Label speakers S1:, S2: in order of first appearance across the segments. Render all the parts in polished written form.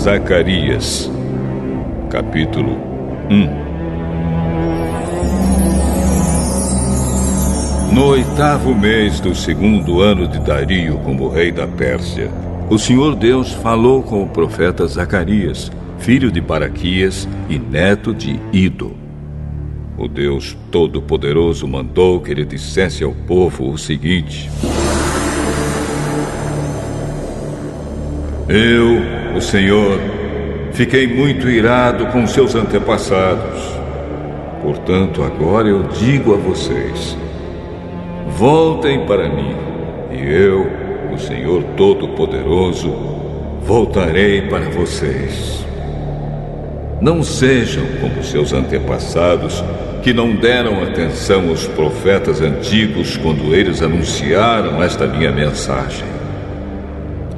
S1: Zacarias, capítulo 1. No 8º mês do 2º ano de Dario como rei da Pérsia, o Senhor Deus falou com o profeta Zacarias, filho de Baraquias e neto de Ido. O Deus Todo-Poderoso mandou que ele dissesse ao povo o seguinte: Eu, o Senhor, fiquei muito irado com seus antepassados. Portanto, agora eu digo a vocês: voltem para mim, e eu, o Senhor Todo-Poderoso, voltarei para vocês. Não sejam como seus antepassados, que não deram atenção aos profetas antigos quando eles anunciaram esta minha mensagem.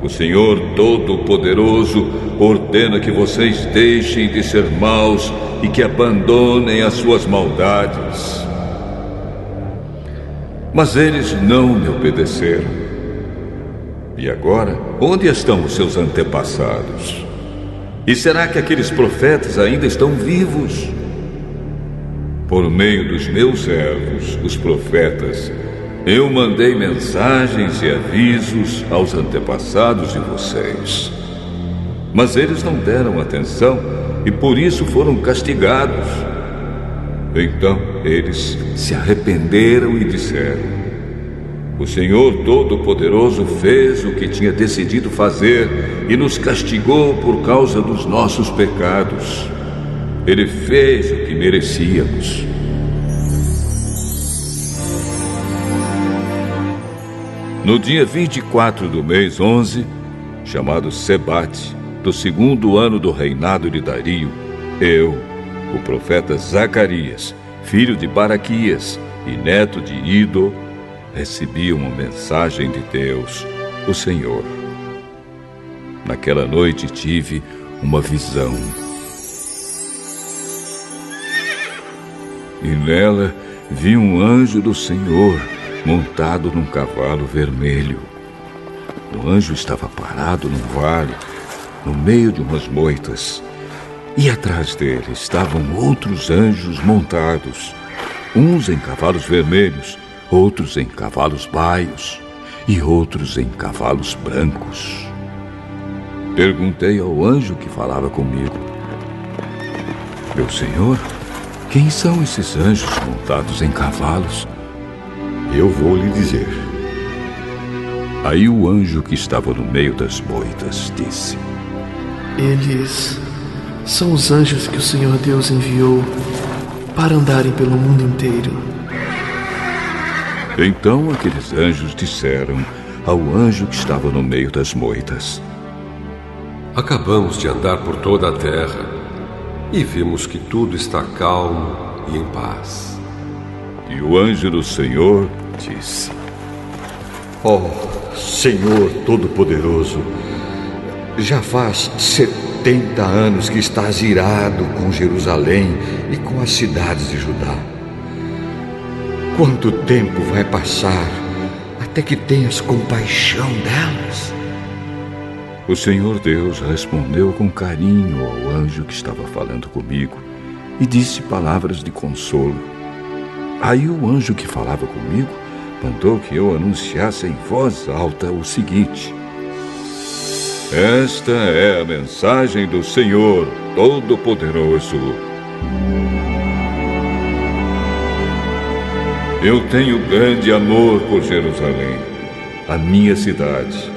S1: O Senhor Todo-Poderoso ordena que vocês deixem de ser maus e que abandonem as suas maldades. Mas eles não me obedeceram. E agora, onde estão os seus antepassados? E será que aqueles profetas ainda estão vivos? Por meio dos meus servos, os profetas, eu mandei mensagens e avisos aos antepassados de vocês. Mas eles não deram atenção e por isso foram castigados. Então eles se arrependeram e disseram: o Senhor Todo-Poderoso fez o que tinha decidido fazer e nos castigou por causa dos nossos pecados. Ele fez o que merecíamos. No dia 24 do mês 11, chamado Sebate, do 2º ano do reinado de Dario, eu, o profeta Zacarias, filho de Baraquias e neto de Ido, recebi uma mensagem de Deus, o Senhor. Naquela noite tive uma visão. E nela vi um anjo do Senhor montado num cavalo vermelho. O anjo estava parado num vale, no meio de umas moitas. E atrás dele estavam outros anjos montados, uns em cavalos vermelhos, outros em cavalos baios e outros em cavalos brancos. Perguntei ao anjo que falava comigo: meu senhor, quem são esses anjos montados em cavalos?
S2: Eu vou lhe dizer.
S1: Aí o anjo que estava no meio das moitas disse:
S3: eles são os anjos que o Senhor Deus enviou para andarem pelo mundo inteiro.
S1: Então aqueles anjos disseram ao anjo que estava no meio das moitas:
S4: acabamos de andar por toda a terra e vimos que tudo está calmo e em paz.
S1: E o anjo do Senhor disse:
S2: ó Senhor Todo-Poderoso, já faz 70 anos que estás irado com Jerusalém e com as cidades de Judá. Quanto tempo vai passar até que tenhas compaixão delas?
S1: O Senhor Deus respondeu com carinho ao anjo que estava falando comigo e disse palavras de consolo. Aí o anjo que falava comigo mandou que eu anunciasse em voz alta o seguinte: esta é a mensagem do Senhor Todo-Poderoso. Eu tenho grande amor por Jerusalém, a minha cidade,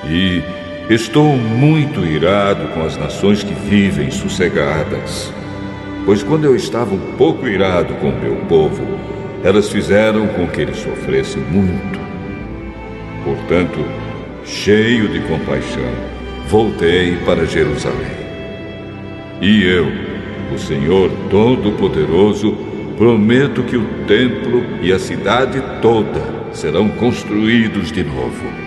S1: e estou muito irado com as nações que vivem sossegadas. Pois quando eu estava um pouco irado com o meu povo, elas fizeram com que ele sofresse muito. Portanto, cheio de compaixão, voltei para Jerusalém. E eu, o Senhor Todo-Poderoso, prometo que o templo e a cidade toda serão construídos de novo.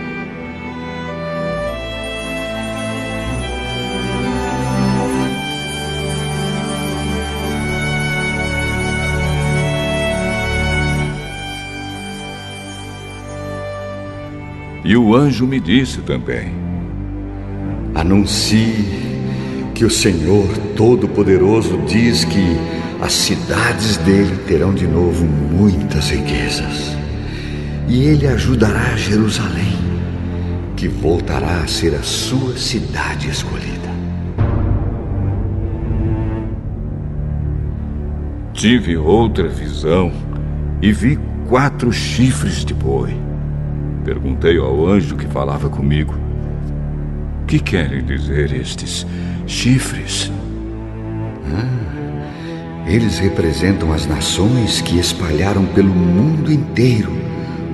S1: E o anjo me disse também:
S2: anuncie que o Senhor Todo-Poderoso diz que as cidades dele terão de novo muitas riquezas. E ele ajudará Jerusalém, que voltará a ser a sua cidade escolhida.
S1: Tive outra visão e vi 4 chifres de boi. Perguntei ao anjo que falava comigo: o que querem dizer estes chifres?
S2: Eles representam as nações que espalharam pelo mundo inteiro,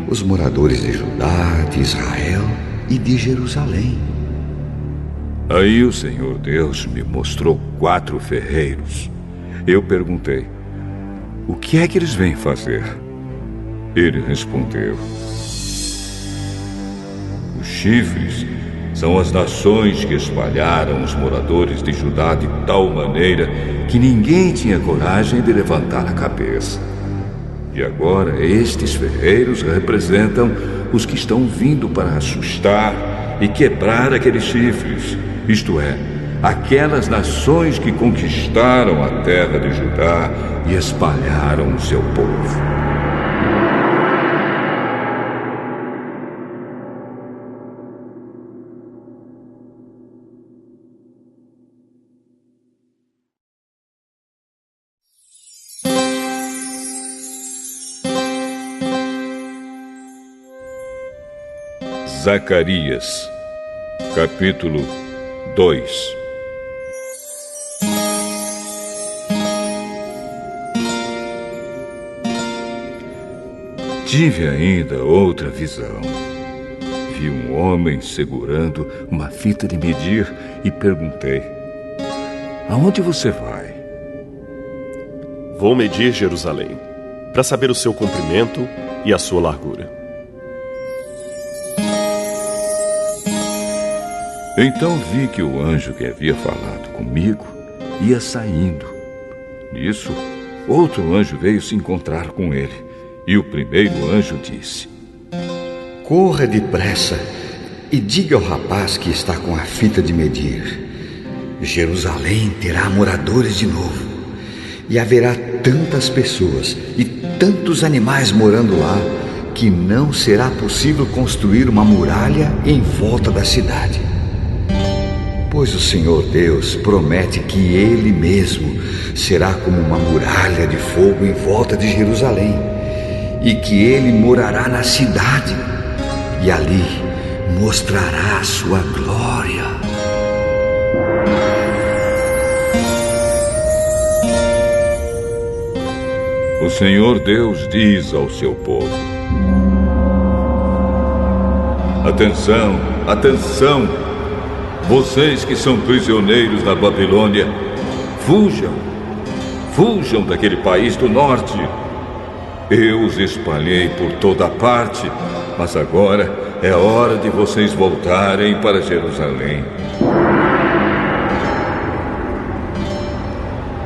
S2: os moradores de Judá, de Israel e de Jerusalém.
S1: Aí o Senhor Deus me mostrou 4 ferreiros. Eu perguntei: o que é que eles vêm fazer? Ele respondeu: os chifres são as nações que espalharam os moradores de Judá de tal maneira que ninguém tinha coragem de levantar a cabeça. E agora estes ferreiros representam os que estão vindo para assustar e quebrar aqueles chifres, isto é, aquelas nações que conquistaram a terra de Judá e espalharam o seu povo. Zacarias, capítulo 2. Tive ainda outra visão. Vi um homem segurando uma fita de medir e perguntei: aonde você vai?
S5: Vou medir Jerusalém, para saber o seu comprimento e a sua largura.
S1: Então vi que o anjo que havia falado comigo ia saindo. Nisso, outro anjo veio se encontrar com ele. E o primeiro anjo disse:
S2: corra depressa e diga ao rapaz que está com a fita de medir: Jerusalém terá moradores de novo, e haverá tantas pessoas e tantos animais morando lá que não será possível construir uma muralha em volta da cidade. Pois o Senhor Deus promete que Ele mesmo será como uma muralha de fogo em volta de Jerusalém, e que Ele morará na cidade, e ali mostrará a sua glória.
S1: O Senhor Deus diz ao seu povo: atenção, atenção! Vocês que são prisioneiros na Babilônia, fujam! Fujam daquele país do norte! Eu os espalhei por toda parte, mas agora é hora de vocês voltarem para Jerusalém.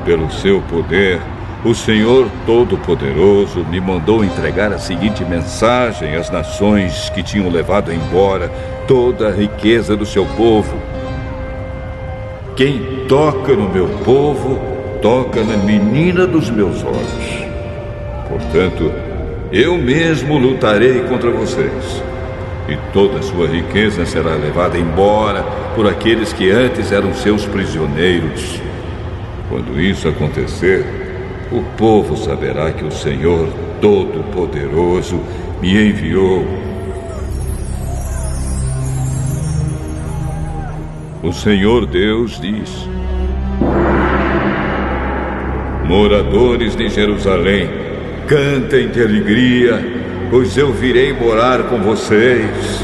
S1: Pelo seu poder, o Senhor Todo-Poderoso me mandou entregar a seguinte mensagem às nações que tinham levado embora toda a riqueza do seu povo: quem toca no meu povo, toca na menina dos meus olhos. Portanto, eu mesmo lutarei contra vocês, e toda a sua riqueza será levada embora por aqueles que antes eram seus prisioneiros. Quando isso acontecer, o povo saberá que o Senhor Todo-Poderoso me enviou. O Senhor Deus diz: moradores de Jerusalém, cantem de alegria, pois eu virei morar com vocês.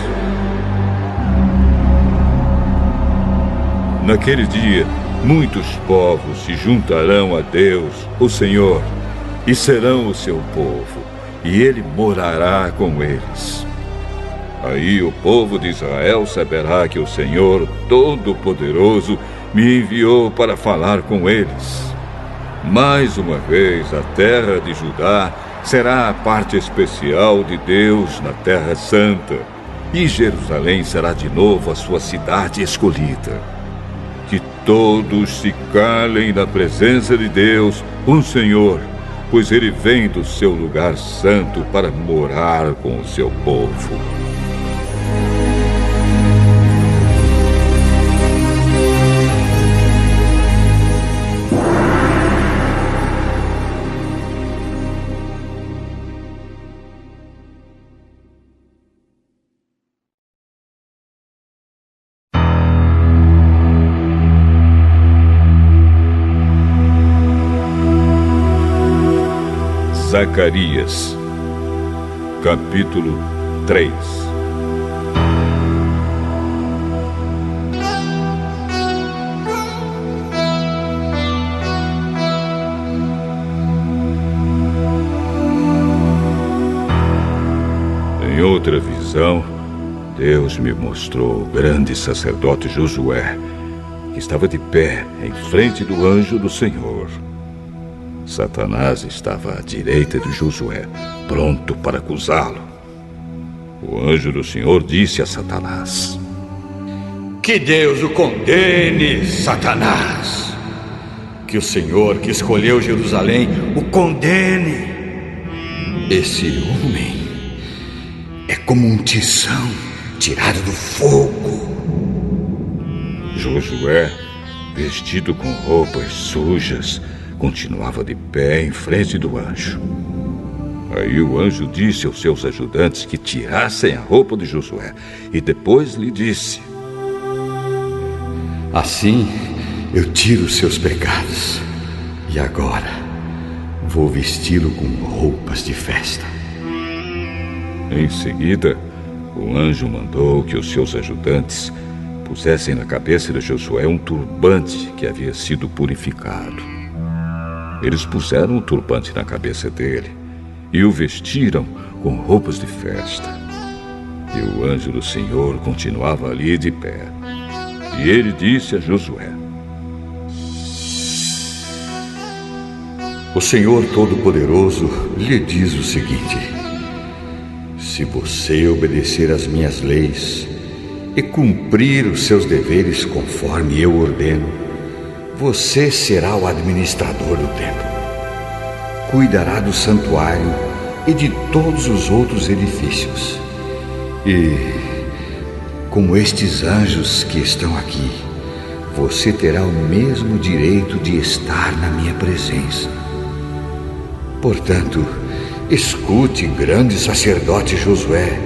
S1: Naquele dia, muitos povos se juntarão a Deus, o Senhor, e serão o seu povo, e Ele morará com eles. Aí o povo de Israel saberá que o Senhor Todo-Poderoso me enviou para falar com eles. Mais uma vez, a terra de Judá será a parte especial de Deus na Terra Santa, e Jerusalém será de novo a sua cidade escolhida. Que todos se calem na presença de Deus, um Senhor, pois Ele vem do seu lugar santo para morar com o seu povo. Zacarias, capítulo 3. Em outra visão, Deus me mostrou o grande sacerdote Josué, que estava de pé em frente do anjo do Senhor. Satanás estava à direita de Josué, pronto para acusá-lo. O anjo do Senhor disse a Satanás:
S2: Que Deus o condene, Satanás! Que o Senhor que escolheu Jerusalém o condene! Esse homem é como um tição tirado do fogo.
S1: Josué, vestido com roupas sujas, continuava de pé em frente do anjo. Aí o anjo disse aos seus ajudantes que tirassem a roupa de Josué e depois lhe disse:
S2: Assim eu tiro os seus pecados e agora vou vesti-lo com roupas de festa.
S1: Em seguida, o anjo mandou que os seus ajudantes pusessem na cabeça de Josué um turbante que havia sido purificado. Eles puseram o turbante na cabeça dele e o vestiram com roupas de festa. E o anjo do Senhor continuava ali de pé. E ele disse a Josué:
S2: O Senhor Todo-Poderoso lhe diz o seguinte: se você obedecer às minhas leis e cumprir os seus deveres conforme eu ordeno, você será o administrador do templo. Cuidará do santuário e de todos os outros edifícios. E, como estes anjos que estão aqui, você terá o mesmo direito de estar na minha presença. Portanto, escute, grande sacerdote Josué,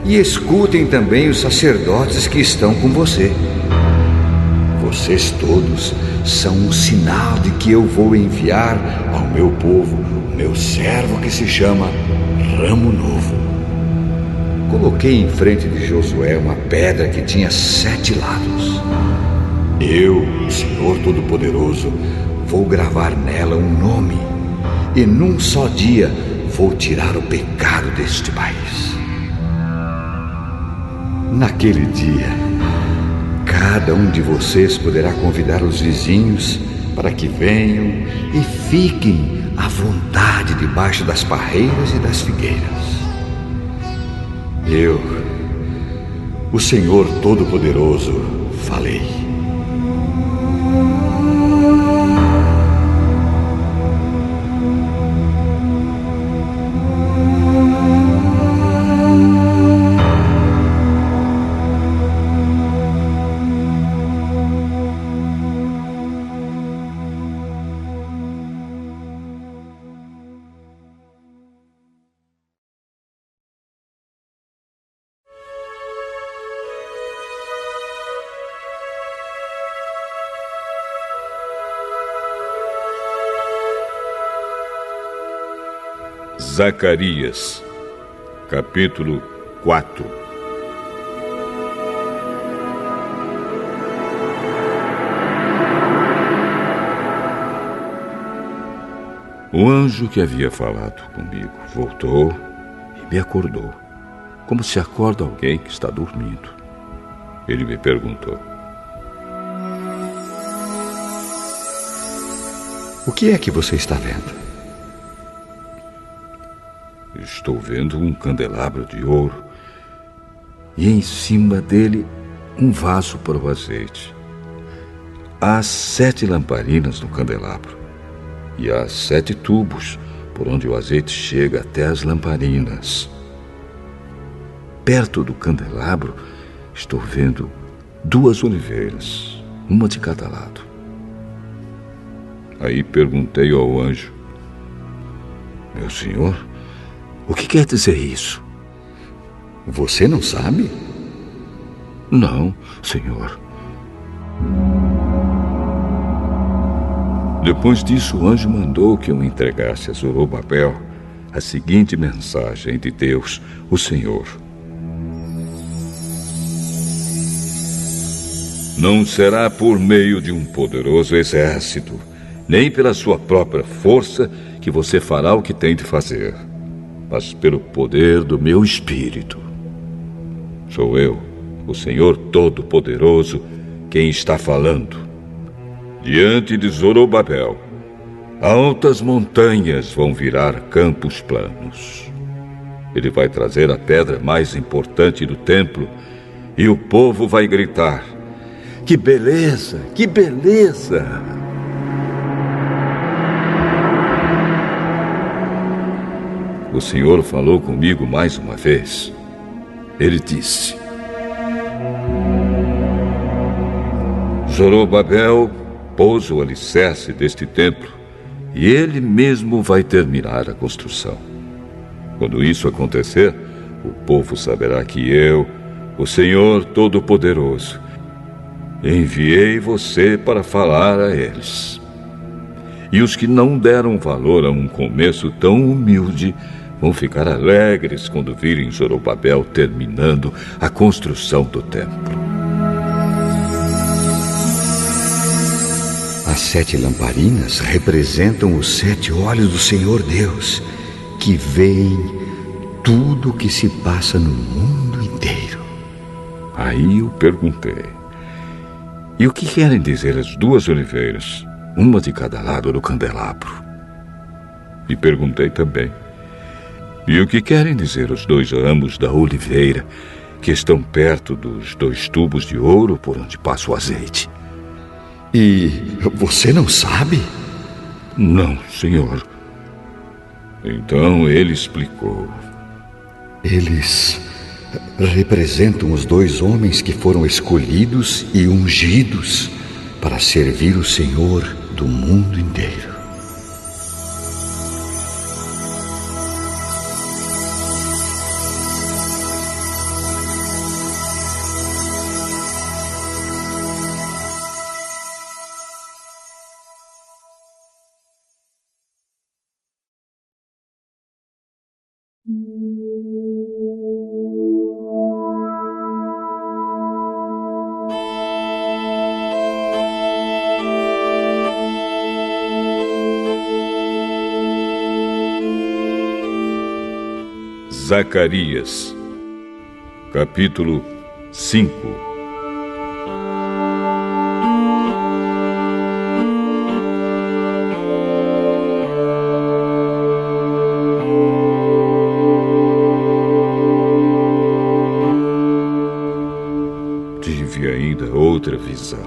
S2: e escutem também os sacerdotes que estão com você. Vocês todos são um sinal de que eu vou enviar ao meu povo o meu servo que se chama Ramo Novo. Coloquei em frente de Josué uma pedra que tinha 7 lados. Eu, o Senhor Todo-Poderoso, vou gravar nela um nome, e num só dia vou tirar o pecado deste país. Naquele dia, cada um de vocês poderá convidar os vizinhos para que venham e fiquem à vontade debaixo das parreiras e das figueiras. Eu, o Senhor Todo-Poderoso, falei.
S1: Zacarias, capítulo 4. O anjo que havia falado comigo voltou e me acordou, como se acorda alguém que está dormindo. Ele me perguntou:
S2: O que é que você está vendo?
S1: Estou vendo um candelabro de ouro e em cima dele um vaso para o azeite. Há 7 lamparinas no candelabro, e há 7 tubos por onde o azeite chega até as lamparinas. Perto do candelabro estou vendo 2 oliveiras, uma de cada lado. Aí perguntei ao anjo: meu senhor, o que quer dizer isso?
S2: Você não sabe?
S1: Não, senhor. Depois disso, o anjo mandou que eu entregasse a Zorobabel a seguinte mensagem de Deus, o Senhor: não será por meio de um poderoso exército, nem pela sua própria força que você fará o que tem de fazer, mas pelo poder do meu Espírito. Sou eu, o Senhor Todo-Poderoso, quem está falando. Diante de Zorobabel, altas montanhas vão virar campos planos. Ele vai trazer a pedra mais importante do templo e o povo vai gritar: que beleza, que beleza! O Senhor falou comigo mais uma vez. Ele disse: Zorobabel pôs o alicerce deste templo e ele mesmo vai terminar a construção. Quando isso acontecer, o povo saberá que eu, o Senhor Todo-Poderoso, enviei você para falar a eles. E os que não deram valor a um começo tão humilde vão ficar alegres quando virem Zorobabel terminando a construção do templo.
S2: As 7 lamparinas representam os 7 olhos do Senhor Deus, que veem tudo o que se passa no mundo inteiro.
S1: Aí eu perguntei: e o que querem dizer as 2 oliveiras, uma de cada lado do candelabro? E perguntei também: e o que querem dizer os 2 ramos da oliveira que estão perto dos 2 tubos de ouro por onde passa o azeite?
S2: E você não sabe?
S1: Não, senhor. Então ele explicou:
S2: eles representam os 2 homens que foram escolhidos e ungidos para servir o Senhor do mundo inteiro.
S1: Zacarias, capítulo 5. Tive ainda outra visão.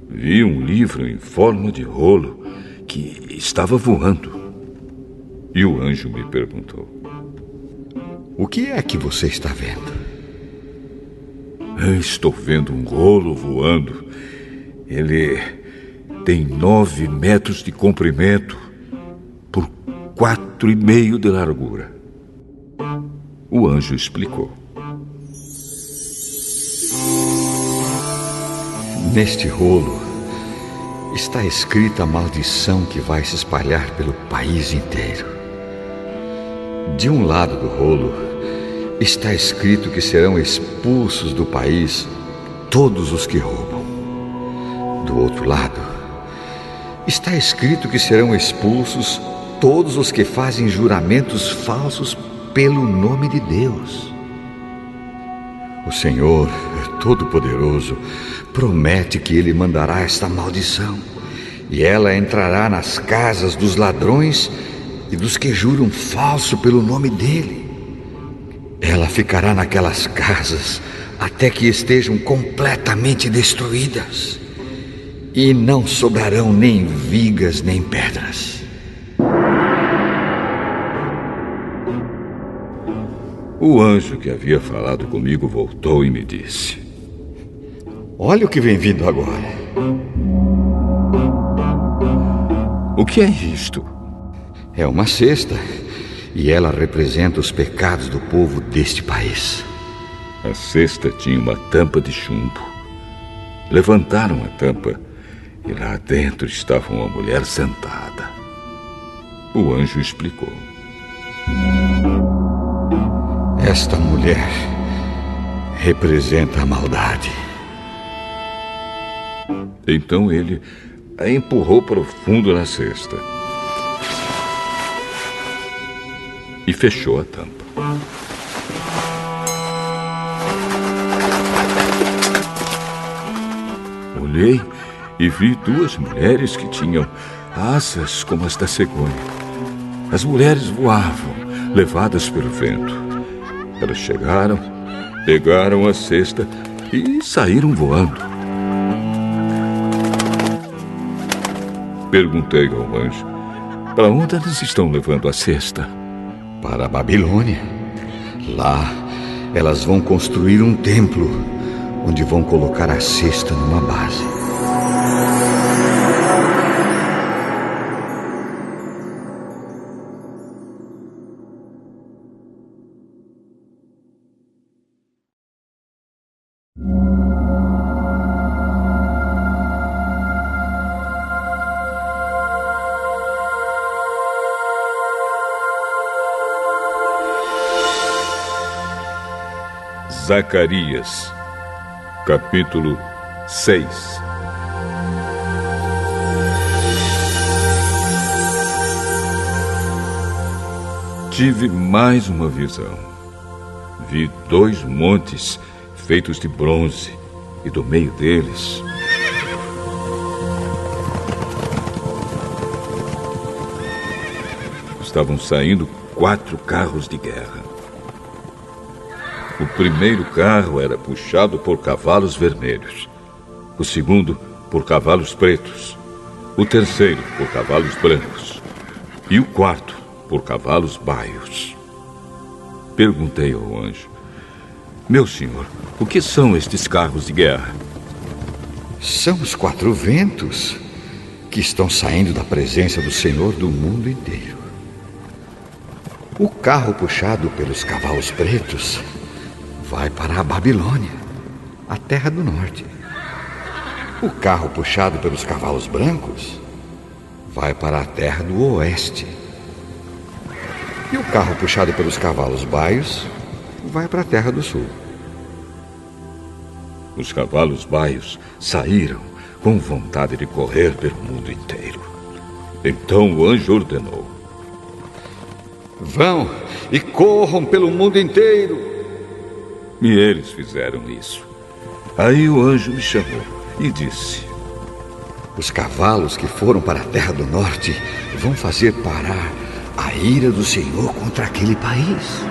S1: Vi um livro em forma de rolo que estava voando. E o anjo me perguntou:
S2: o que é que você está vendo?
S1: Estou vendo um rolo voando. Ele tem 9 metros de comprimento por 4,5 de largura. O anjo explicou:
S2: neste rolo está escrita a maldição que vai se espalhar pelo país inteiro. De um lado do rolo está escrito que serão expulsos do país todos os que roubam. Do outro lado está escrito que serão expulsos todos os que fazem juramentos falsos pelo nome de Deus. O Senhor Todo-Poderoso promete que Ele mandará esta maldição, e ela entrará nas casas dos ladrões e dos que juram falso pelo nome dEle. Ela ficará naquelas casas até que estejam completamente destruídas, e não sobrarão nem vigas nem pedras.
S1: O anjo que havia falado comigo voltou e me disse:
S2: Olha o que vem vindo agora.
S1: O que é isto?
S2: É uma cesta, e ela representa os pecados do povo deste país.
S1: A cesta tinha uma tampa de chumbo. Levantaram a tampa e lá dentro estava uma mulher sentada. O anjo explicou:
S2: Esta mulher representa a maldade.
S1: Então ele a empurrou para o fundo da cesta e fechou a tampa. Olhei e vi duas mulheres que tinham asas como as da cegonha. As mulheres voavam, levadas pelo vento. Elas chegaram, pegaram a cesta e saíram voando. Perguntei ao anjo: para onde eles estão levando a cesta?
S2: Para a Babilônia. Lá, elas vão construir um templo, onde vão colocar a cesta numa base.
S1: Zacarias, capítulo 6. Tive mais uma visão. Vi 2 montes feitos de bronze, e do meio deles estavam saindo 4 carros de guerra. O primeiro carro era puxado por cavalos vermelhos, o segundo por cavalos pretos, o terceiro por cavalos brancos e o quarto por cavalos baios. Perguntei ao anjo: meu senhor, o que são estes carros de guerra?
S2: São os 4 ventos que estão saindo da presença do Senhor do mundo inteiro. O carro puxado pelos cavalos pretos vai para a Babilônia, a terra do norte. O carro puxado pelos cavalos brancos vai para a terra do oeste. E o carro puxado pelos cavalos baios vai para a terra do sul.
S1: Os cavalos baios saíram com vontade de correr pelo mundo inteiro. Então o anjo ordenou:
S2: vão e corram pelo mundo inteiro.
S1: E eles fizeram isso. Aí o anjo me chamou e disse:
S2: os cavalos que foram para a terra do norte vão fazer parar a ira do Senhor contra aquele país.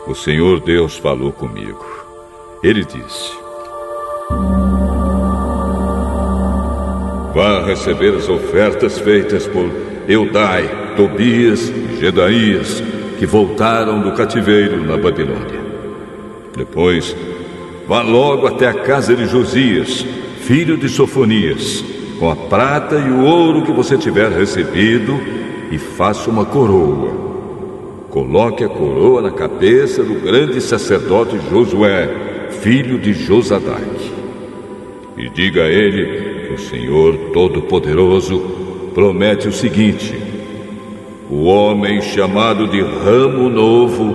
S1: O Senhor Deus falou comigo. Ele disse: vá receber as ofertas feitas por Eudai, Tobias e Gedaías, que voltaram do cativeiro na Babilônia. Depois, vá logo até a casa de Josias, filho de Sofonias, com a prata e o ouro que você tiver recebido, e faça uma coroa. Coloque a coroa na cabeça do grande sacerdote Josué, filho de Josadaque. E diga a ele que o Senhor Todo-Poderoso promete o seguinte: o homem chamado de ramo novo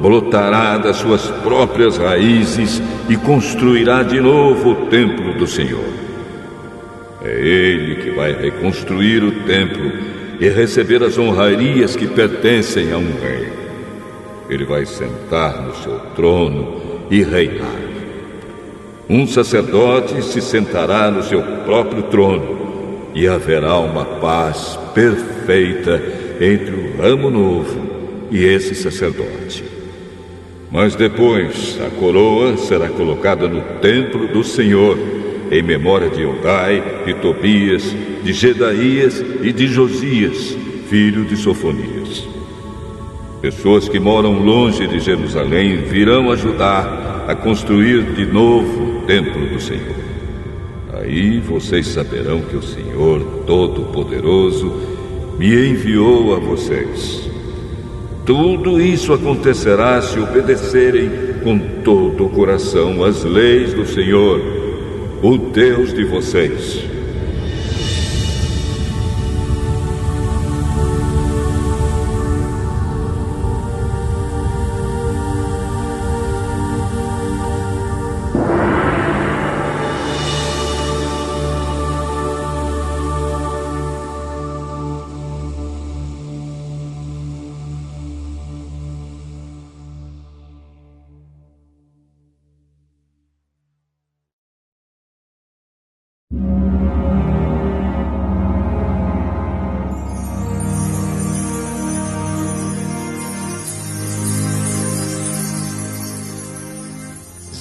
S1: brotará das suas próprias raízes e construirá de novo o templo do Senhor. É ele que vai reconstruir o templo e receber as honrarias que pertencem a um rei. Ele vai sentar no seu trono e reinar. Um sacerdote se sentará no seu próprio trono e haverá uma paz perfeita entre o ramo novo e esse sacerdote. Mas depois a coroa será colocada no templo do Senhor, em memória de Eldai, de Tobias, de Gedaías e de Josias, filho de Sofonias. Pessoas que moram longe de Jerusalém virão ajudar a construir de novo o templo do Senhor. Aí vocês saberão que o Senhor Todo-Poderoso me enviou a vocês. Tudo isso acontecerá se obedecerem com todo o coração às leis do Senhor, o Deus de vocês.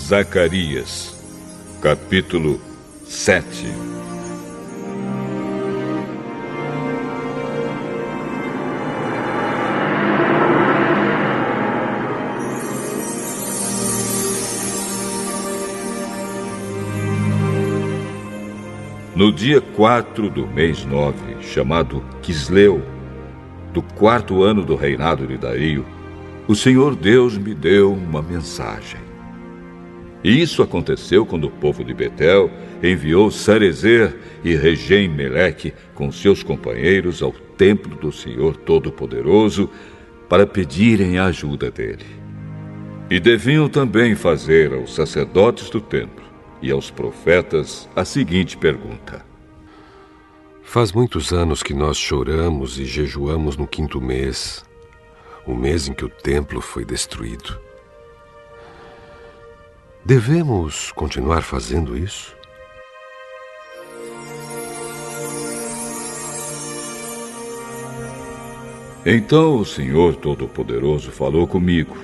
S1: Zacarias, capítulo 7. No dia 4 do mês 9, chamado Quisleu, do 4º ano do reinado de Dario, o Senhor Deus me deu uma mensagem. E isso aconteceu quando o povo de Betel enviou Sarezer e Regem-Meleque com seus companheiros ao templo do Senhor Todo-Poderoso para pedirem a ajuda dele. E deviam também fazer aos sacerdotes do templo e aos profetas a seguinte pergunta:
S4: Faz muitos anos que nós choramos e jejuamos no 5º mês, o mês em que o templo foi destruído. Devemos continuar fazendo isso?
S1: Então o Senhor Todo-Poderoso falou comigo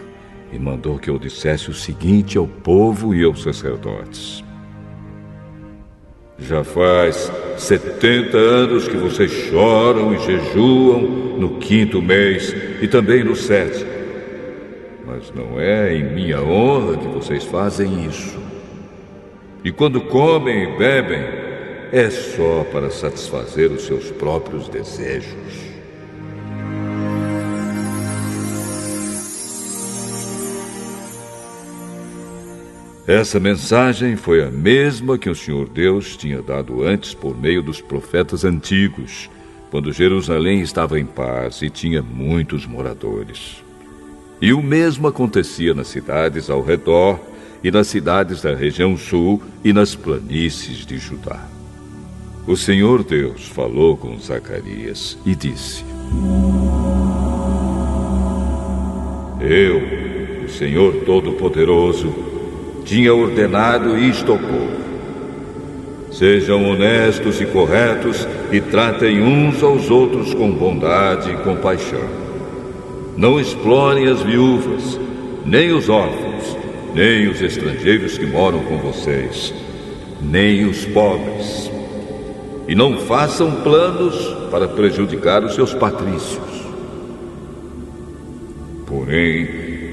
S1: e mandou que eu dissesse o seguinte ao povo e aos sacerdotes: Já faz 70 anos que vocês choram e jejuam no 5º mês e também no 7º. Mas não é em minha honra que vocês fazem isso. E quando comem e bebem, é só para satisfazer os seus próprios desejos. Essa mensagem foi a mesma que o Senhor Deus tinha dado antes por meio dos profetas antigos, quando Jerusalém estava em paz e tinha muitos moradores. E o mesmo acontecia nas cidades ao redor e nas cidades da região sul e nas planícies de Judá. O Senhor Deus falou com Zacarias e disse: Eu, o Senhor Todo-Poderoso, tinha ordenado isto ao povo: Sejam honestos e corretos e tratem uns aos outros com bondade e compaixão. Não explorem as viúvas, nem os órfãos, nem os estrangeiros que moram com vocês, nem os pobres. E não façam planos para prejudicar os seus patrícios. Porém,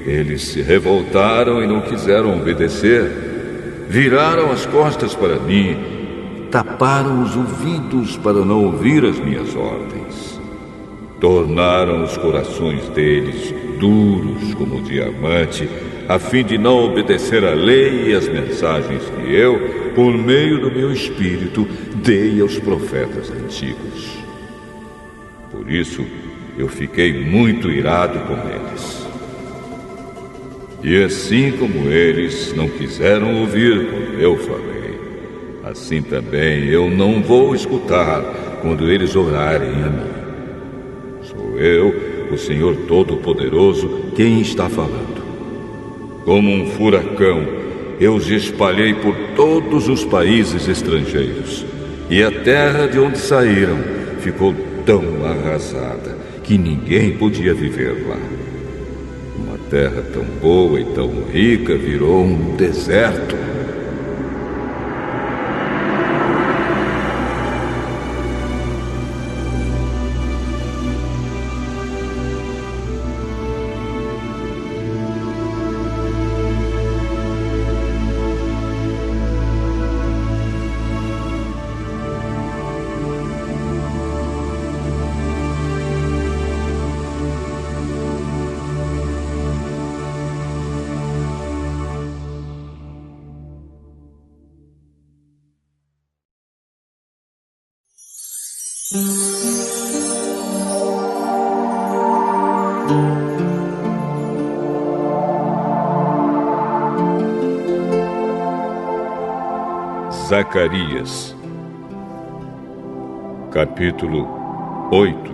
S1: eles se revoltaram e não quiseram obedecer. Viraram as costas para mim, taparam os ouvidos para não ouvir as minhas ordens. Tornaram os corações deles duros como diamante, a fim de não obedecer à lei e às mensagens que eu, por meio do meu espírito, dei aos profetas antigos. Por isso, eu fiquei muito irado com eles. E assim como eles não quiseram ouvir quando eu falei, assim também eu não vou escutar quando eles orarem a mim. Sou eu, o Senhor Todo-Poderoso, quem está falando. Como um furacão, eu os espalhei por todos os países estrangeiros, e a terra de onde saíram ficou tão arrasada que ninguém podia viver lá. Uma terra tão boa e tão rica virou um deserto. Zacarias, capítulo 8.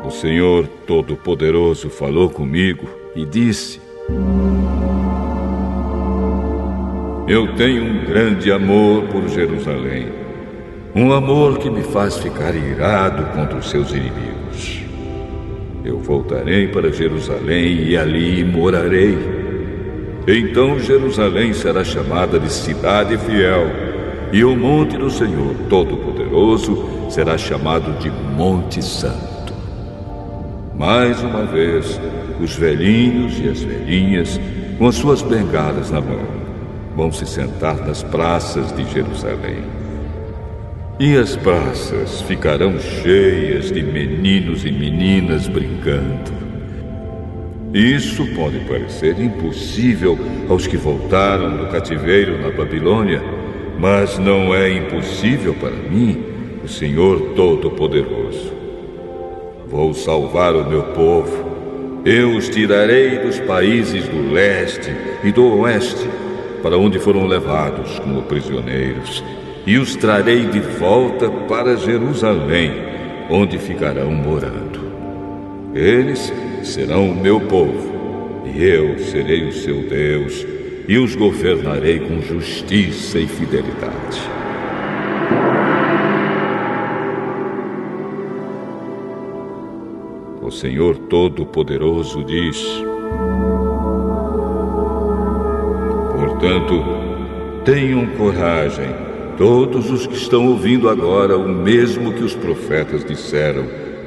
S1: O Senhor Todo-Poderoso falou comigo e disse: eu tenho um grande amor por Jerusalém, um amor que me faz ficar irado contra os seus inimigos. Eu voltarei para Jerusalém e ali morarei. Então Jerusalém será chamada de cidade fiel, e o monte do Senhor Todo-Poderoso será chamado de Monte Santo. Mais uma vez, os velhinhos e as velhinhas, com as suas bengalas na mão, vão se sentar nas praças de Jerusalém. E as praças ficarão cheias de meninos e meninas brincando. Isso pode parecer impossível aos que voltaram do cativeiro na Babilônia, mas não é impossível para mim, o Senhor Todo-Poderoso. Vou salvar o meu povo. Eu os tirarei dos países do leste e do oeste, para onde foram levados como prisioneiros, e os trarei de volta para Jerusalém, onde ficarão morando. Eles serão o meu povo, e eu serei o seu Deus, e os governarei com justiça e fidelidade. O Senhor Todo-Poderoso diz: portanto, tenham coragem, todos os que estão ouvindo agora o mesmo que os profetas disseram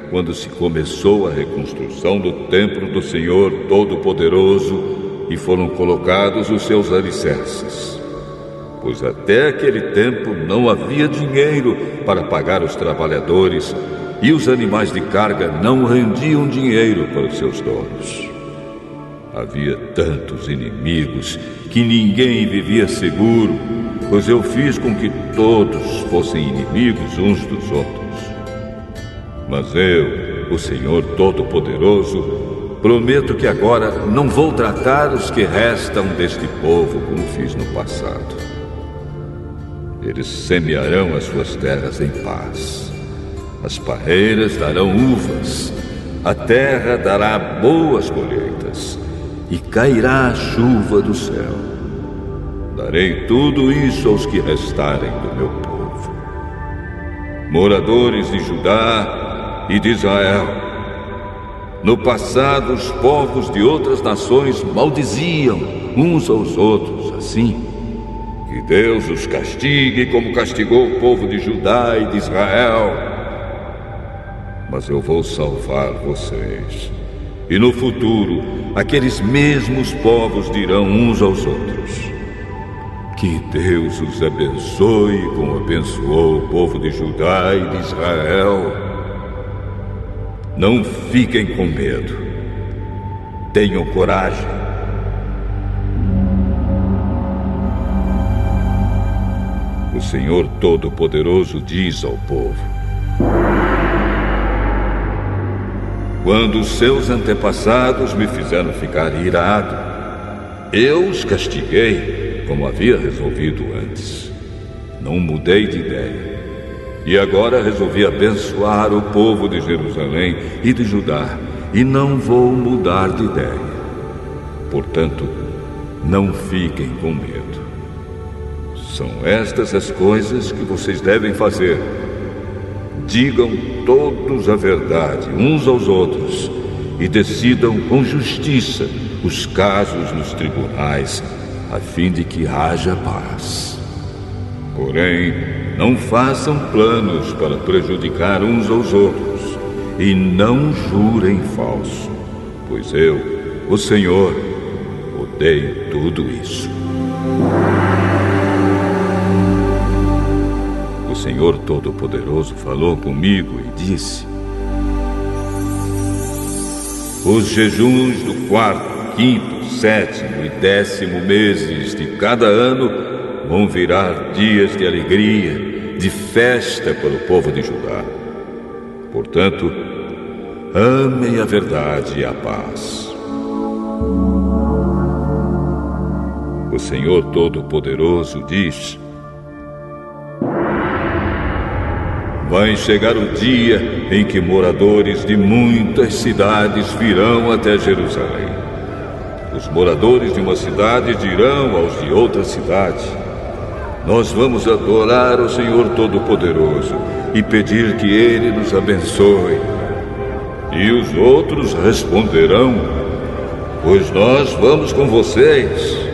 S1: quando se começou a reconstrução do templo do Senhor Todo-Poderoso e foram colocados os seus alicerces. Pois até aquele tempo não havia dinheiro para pagar os trabalhadores e os animais de carga não rendiam dinheiro para os seus donos. Havia tantos inimigos que ninguém vivia seguro, pois eu fiz com que todos fossem inimigos uns dos outros. Mas eu, o Senhor Todo-Poderoso, prometo que agora não vou tratar os que restam deste povo como fiz no passado. Eles semearão as suas terras em paz. As parreiras darão uvas, a terra dará boas colheitas, e cairá a chuva do céu. Darei tudo isso aos que restarem do meu povo. Moradores de Judá e de Israel, no passado os povos de outras nações maldiziam uns aos outros assim. Que Deus os castigue como castigou o povo de Judá e de Israel. Mas eu vou salvar vocês. E no futuro, aqueles mesmos povos dirão uns aos outros: que Deus os abençoe como abençoou o povo de Judá e de Israel. Não fiquem com medo. Tenham coragem. O Senhor Todo-Poderoso diz ao povo: quando os seus antepassados me fizeram ficar irado, eu os castiguei, como havia resolvido antes. Não mudei de ideia. E agora resolvi abençoar o povo de Jerusalém e de Judá, e não vou mudar de ideia. Portanto, não fiquem com medo. São estas as coisas que vocês devem fazer. Digam todos a verdade uns aos outros e decidam com justiça os casos nos tribunais, a fim de que haja paz. Porém, não façam planos para prejudicar uns aos outros e não jurem falso, pois eu, o Senhor, odeio tudo isso. O Senhor Todo-Poderoso falou comigo e disse: os jejuns do 4º, 5º, 7º e 10º meses de cada ano vão virar dias de alegria, de festa para o povo de Judá. Portanto, amem a verdade e a paz. O Senhor Todo-Poderoso diz: vai chegar o dia em que moradores de muitas cidades virão até Jerusalém. Os moradores de uma cidade dirão aos de outra cidade: nós vamos adorar o Senhor Todo-Poderoso e pedir que Ele nos abençoe. E os outros responderão: pois nós vamos com vocês.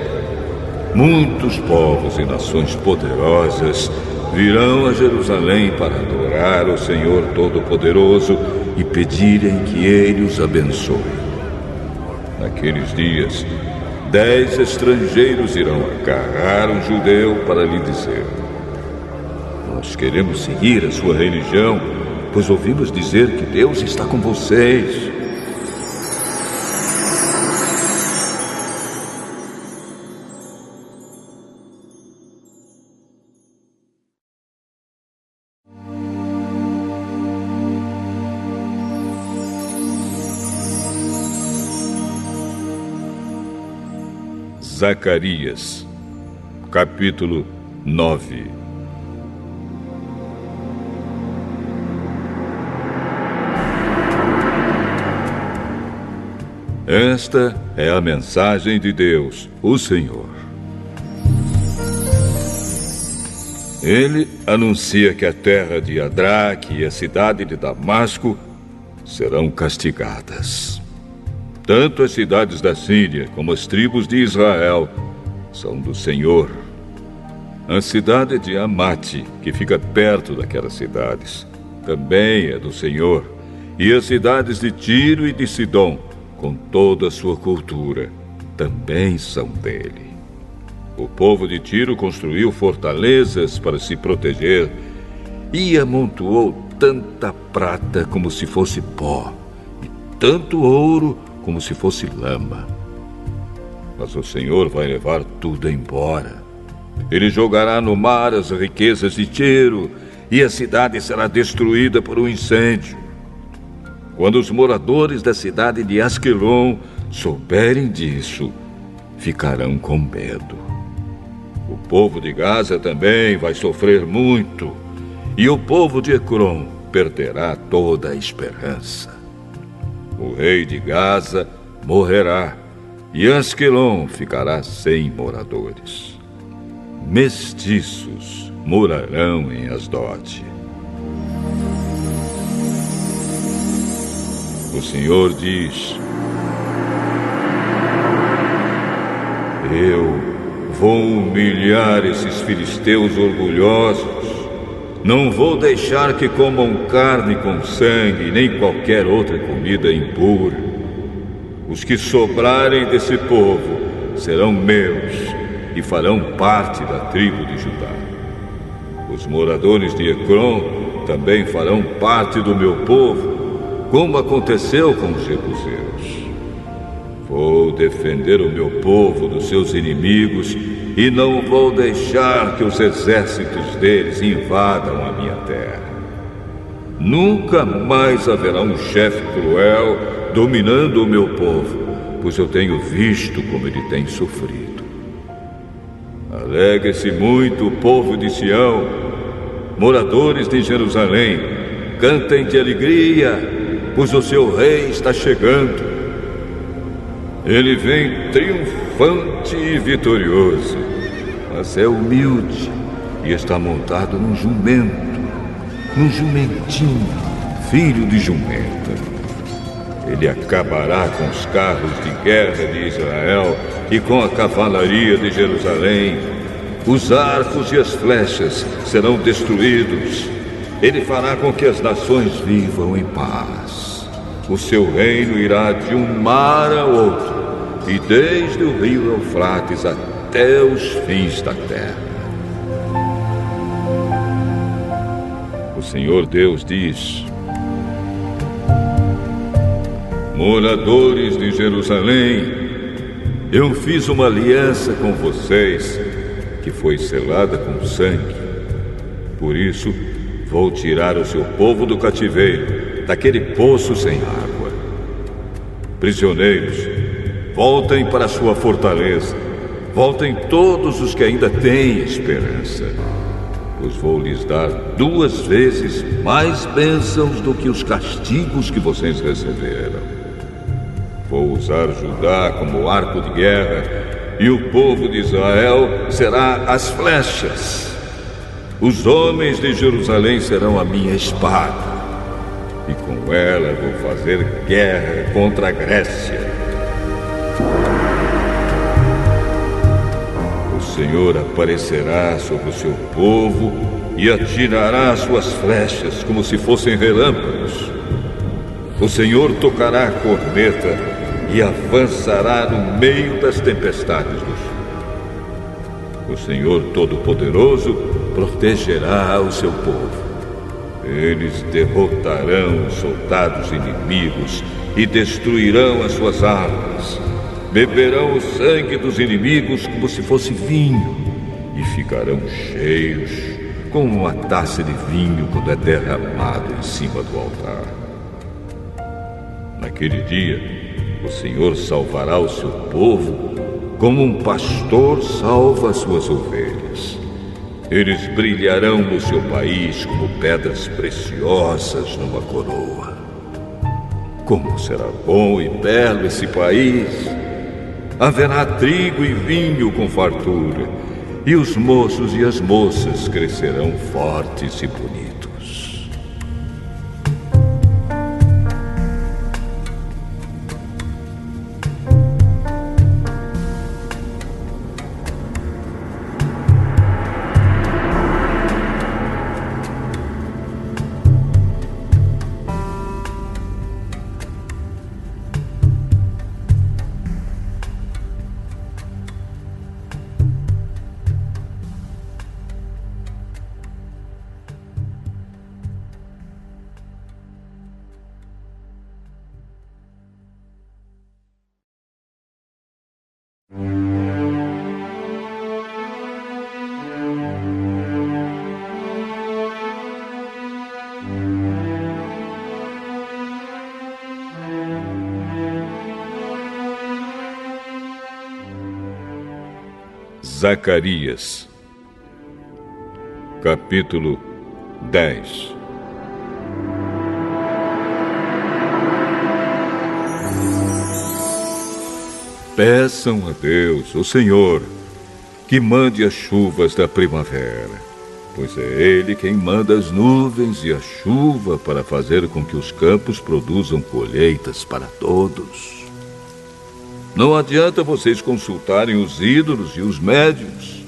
S1: Muitos povos e nações poderosas virão a Jerusalém para adorar o Senhor Todo-Poderoso e pedirem que Ele os abençoe. Naqueles dias, 10 estrangeiros irão agarrar um judeu para lhe dizer: nós queremos seguir a sua religião, pois ouvimos dizer que Deus está com vocês. Zacarias, capítulo 9. Esta é a mensagem de Deus, o Senhor. Ele anuncia que a terra de Adraque e a cidade de Damasco serão castigadas. Tanto as cidades da Síria como as tribos de Israel são do Senhor. A cidade de Amate, que fica perto daquelas cidades, também é do Senhor. E as cidades de Tiro e de Sidom, com toda a sua cultura, também são dele. O povo de Tiro construiu fortalezas para se proteger e amontoou tanta prata como se fosse pó, e tanto ouro como se fosse lama. Mas o Senhor vai levar tudo embora. Ele jogará no mar as riquezas de Tiro, e a cidade será destruída por um incêndio. Quando os moradores da cidade de Asquelon souberem disso, ficarão com medo. O povo de Gaza também vai sofrer muito, e o povo de Ecrom perderá toda a esperança. O rei de Gaza morrerá, e Asquelon ficará sem moradores. Mestiços morarão em Asdote. O Senhor diz: eu vou humilhar esses filisteus orgulhosos. Não vou deixar que comam carne com sangue, nem qualquer outra comida impura. Os que sobrarem desse povo serão meus e farão parte da tribo de Judá. Os moradores de Ecrom também farão parte do meu povo, como aconteceu com os jebuseus. Vou defender o meu povo dos seus inimigos e não vou deixar que os exércitos deles invadam a minha terra. Nunca mais haverá um chefe cruel dominando o meu povo, pois eu tenho visto como ele tem sofrido. Alegre-se muito o povo de Sião, moradores de Jerusalém, cantem de alegria, pois o seu rei está chegando. Ele vem triunfante e vitorioso, mas é humilde e está montado num jumentinho, filho de jumenta. Ele acabará com os carros de guerra de Israel e com a cavalaria de Jerusalém. Os arcos e as flechas serão destruídos. Ele fará com que as nações vivam em paz. O seu reino irá de um mar a outro, e desde o rio Eufrates até os fins da terra. O Senhor Deus diz: moradores de Jerusalém, eu fiz uma aliança com vocês, que foi selada com sangue. Por isso, vou tirar o seu povo do cativeiro, daquele poço sem água. Prisioneiros, voltem para sua fortaleza. Voltem todos os que ainda têm esperança, pois vou lhes dar 2 vezes mais bênçãos do que os castigos que vocês receberam. Vou usar Judá como arco de guerra, e o povo de Israel será as flechas. Os homens de Jerusalém serão a minha espada, e com ela vou fazer guerra contra a Grécia. O Senhor aparecerá sobre o seu povo e atirará suas flechas como se fossem relâmpagos. O Senhor tocará a corneta e avançará no meio das tempestades do sul. O Senhor Todo-Poderoso protegerá o seu povo. Eles derrotarão os soldados inimigos e destruirão as suas armas. Beberão o sangue dos inimigos como se fosse vinho e ficarão cheios, como uma taça de vinho quando é derramado em cima do altar. Naquele dia, o Senhor salvará o seu povo como um pastor salva as suas ovelhas. Eles brilharão no seu país como pedras preciosas numa coroa. Como será bom e belo esse país! Haverá trigo e vinho com fartura, e os moços e as moças crescerão fortes e bonitos. Zacarias, capítulo 10. Peçam a Deus, o Senhor, que mande as chuvas da primavera, pois é Ele quem manda as nuvens e a chuva para fazer com que os campos produzam colheitas para todos. Não adianta vocês consultarem os ídolos e os médiuns,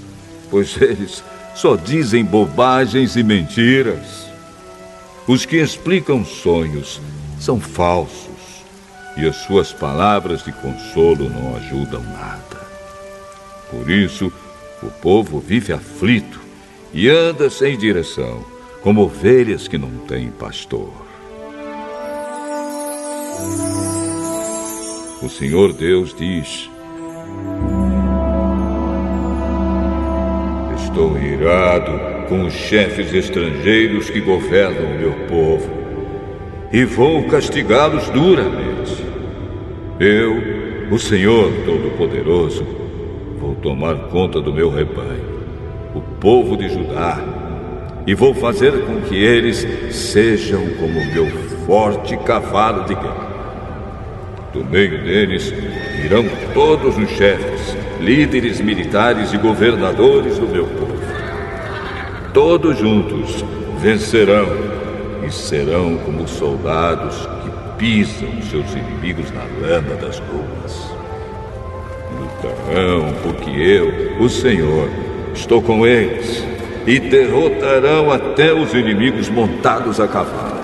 S1: pois eles só dizem bobagens e mentiras. Os que explicam sonhos são falsos, e as suas palavras de consolo não ajudam nada. Por isso, o povo vive aflito e anda sem direção, como ovelhas que não têm pastor. O Senhor Deus diz: estou irado com os chefes estrangeiros que governam o meu povo e vou castigá-los duramente. Eu, o Senhor Todo-Poderoso, vou tomar conta do meu rebanho, o povo de Judá, e vou fazer com que eles sejam como o meu forte cavalo de guerra. Do meio deles virão todos os chefes, líderes militares e governadores do meu povo. Todos juntos vencerão e serão como soldados que pisam seus inimigos na lama das ruas. Lutarão porque eu, o Senhor, estou com eles, e derrotarão até os inimigos montados a cavalo.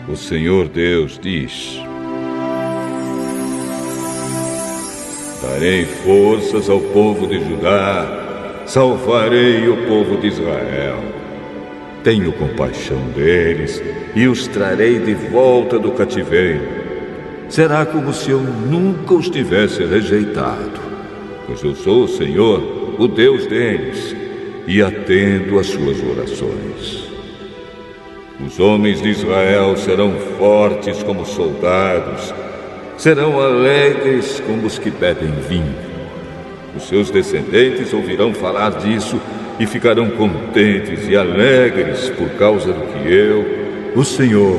S1: O Senhor Deus diz: darei forças ao povo de Judá, salvarei o povo de Israel. Tenho compaixão deles e os trarei de volta do cativeiro. Será como se eu nunca os tivesse rejeitado, pois eu sou o Senhor, o Deus deles, e atendo às suas orações. Os homens de Israel serão fortes como soldados, serão alegres como os que bebem vinho. Os seus descendentes ouvirão falar disso e ficarão contentes e alegres por causa do que eu, o Senhor,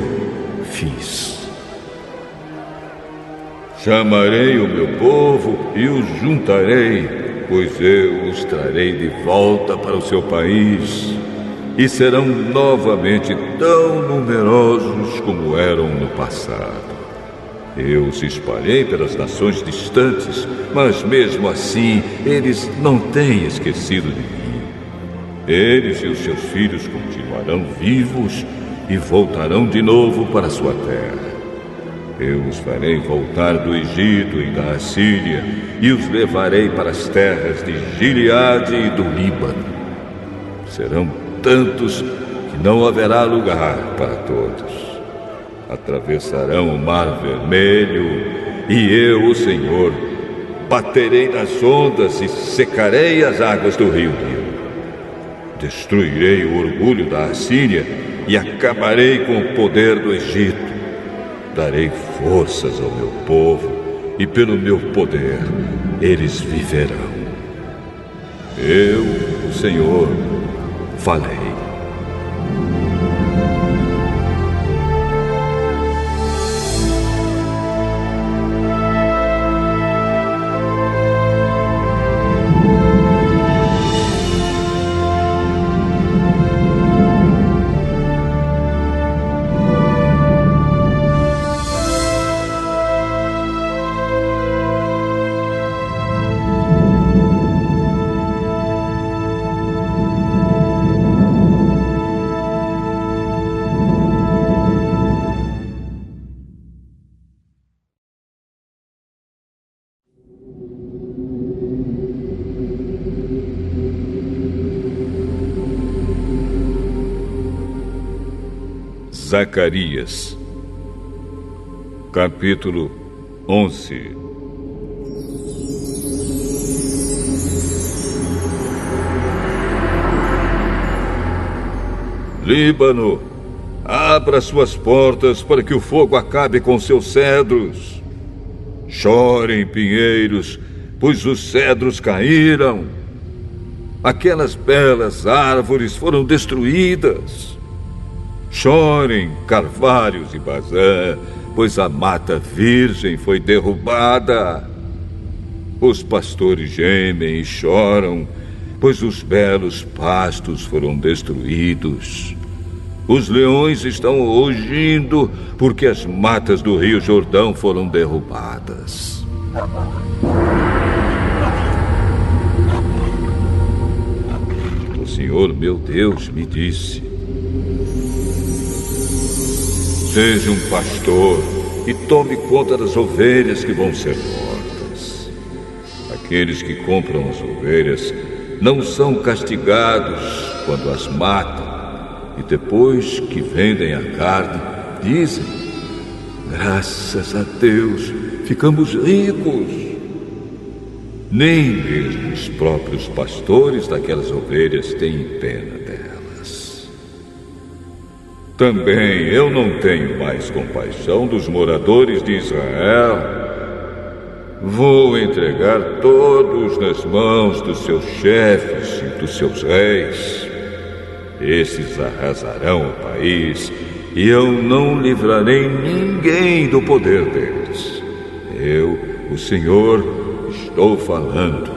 S1: fiz. Chamarei o meu povo e os juntarei, pois eu os trarei de volta para o seu país, e serão novamente tão numerosos como eram no passado. Eu os espalhei pelas nações distantes, mas mesmo assim eles não têm esquecido de mim. Eles e os seus filhos continuarão vivos e voltarão de novo para sua terra. Eu os farei voltar do Egito e da Assíria e os levarei para as terras de Gileade e do Líbano. Serão tantos que não haverá lugar para todos. Atravessarão o Mar Vermelho e eu, o Senhor, baterei nas ondas e secarei as águas do rio Nilo. Destruirei o orgulho da Assíria e acabarei com o poder do Egito. Darei forças ao meu povo e pelo meu poder eles viverão. Eu, o Senhor, falei. Zacarias, capítulo 11. Líbano, abra suas portas para que o fogo acabe com seus cedros. Chorem, pinheiros, pois os cedros caíram. Aquelas belas árvores foram destruídas. Chorem, carvalhos e Bazã, pois a mata virgem foi derrubada. Os pastores gemem e choram, pois os belos pastos foram destruídos. Os leões estão rugindo, porque as matas do Rio Jordão foram derrubadas. O Senhor, meu Deus, me disse: seja um pastor e tome conta das ovelhas que vão ser mortas. Aqueles que compram as ovelhas não são castigados quando as matam, e depois que vendem a carne, dizem: graças a Deus, ficamos ricos. Nem mesmo os próprios pastores daquelas ovelhas têm pena delas. também eu não tenho mais compaixão dos moradores de Israel. Vou entregar todos nas mãos dos seus chefes e dos seus reis. Esses arrasarão o país e eu não livrarei ninguém do poder deles. Eu, o Senhor, estou falando.